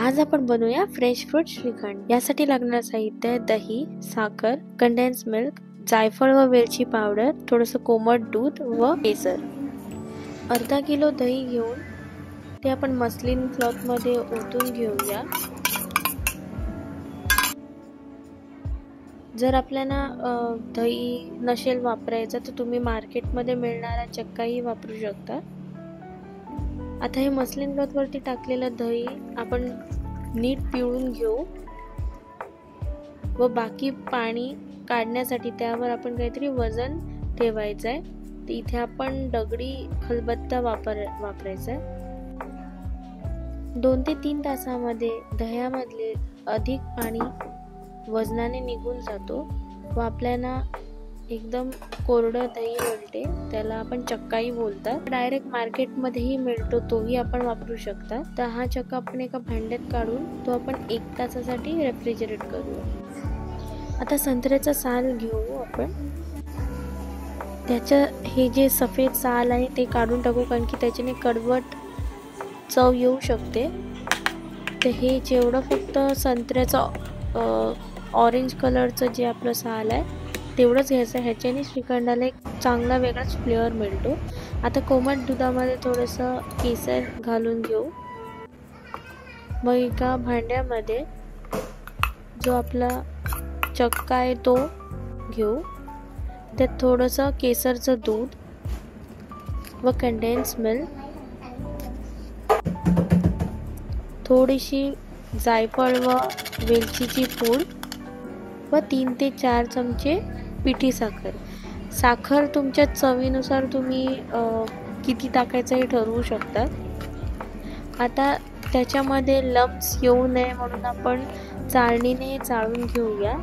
आज आपण बनवूया फ्रेश फ्रूट श्रीखंड। यासाठी लागणारे साहित्य आहे दही, साखर, कंडेन्स मिल्क, जायफळ व वेलची पावडर, थोडंसं कोमट दूध व केसर। अर्धा किलो दही घेऊन ते आपण मस्लिन क्लॉथ मध्ये ओतून घेऊया। जर आपल्याला दही नसेल वापरायचं तर तुम्ही मार्केटमध्ये मिळणारा चक्काही वापरू शकता। आता हे मस्लिन क्लॉथ वरती टाकलेलं दही आपण नीट पिळून घेऊ व बाकी पाणी काढण्यासाठी त्यावर आपण काहीतरी वजन ठेवायचं आहे। तर इथे आपण दगडी खलबत्ता वापरायचा आहे। 2 ते 3 तासामध्ये दह्यामधले अधिक पाणी वजनाने निघून जातो व आपल्याला एकदम कोरडं दही मिळते। त्याला आपण चक्काही बोलतात। डायरेक्ट मार्केटमध्येही मिळतो, तोही आपण वापरू शकता। तर हा चक्का आपण एका भांड्यात काढून तो आपण 1 तासासाठी रेफ्रिजरेट करूया। आता संत्र्याचा साल घेऊ आपण। त्याचं हे जे सफेद साल आहे ते काढून टाकू, कारण की त्याच्याने कडवट चव येऊ शकते। तर हे जेवढं फक्त संत्र्याचं ऑरेंज कलरचं जे आपलं साल आहे तेवढंच घ्यायचं। ह्याच्याने श्रीखंडाला एक चांगला वेगळाच फ्लेवर मिळतो। आता कोमट दुधामध्ये थोडंसं केसर घालून घेऊ। मग एका भांड्यामध्ये जो आपला चक्का आहे तो घेऊ। त्यात थोडंसं केसरचं दूध व कंडेन्स मिल्क, थोडीशी जायफळ व वेलचीची पूड व 3 ते 4 चमचे पिठी साखर। साखर तुमच्या चवीनुसार तुम्ही किती टाकायचं हे ठरवू शकता। आता त्याच्यामध्ये लम्प्स येऊ नये म्हणून आपण चाळणीने चाळून घेऊया।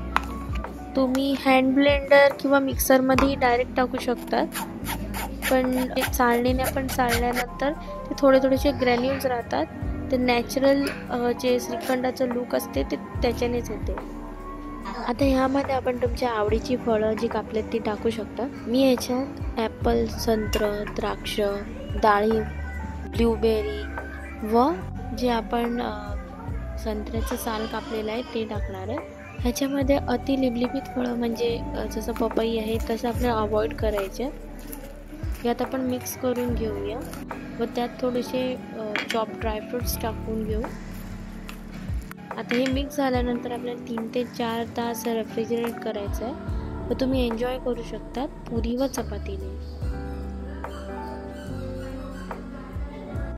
तुम्ही हँड ब्लेंडर किंवा मिक्सरमध्येही डायरेक्ट टाकू शकता, पण चाळणीने आपण चाळल्यानंतर ते थोडेसे ग्रॅन्युल्स राहतात। ते नॅचरल जे श्रीखंडाचं लुक असते ते त्याच्यानेच येते। आता ह्यामध्ये आपण तुमच्या आवडीची फळं जी कापल्यात ती टाकू शकता। मी याच्यात ॲपल, संत्र, द्राक्ष, डाळिंब, ब्लूबेरी व जे आपण संत्र्याचं साल कापलेलं आहे ते टाकणार आहे। ह्याच्यामध्ये अति लिबलिबीत फळं म्हणजे जसं पपई आहे तसं आपल्याला अवॉइड करायचे। यात आपण मिक्स करून घेऊया व त्यात थोडेसे चॉप ड्रायफ्रूट्स टाकून घेऊ। आता हे मिक्स झाल्यानंतर आपल्याला 3 ते 4 तास रेफ्रिजरेट करायचं आहे व तुम्ही एन्जॉय करू शकता पुरी व चपातीने।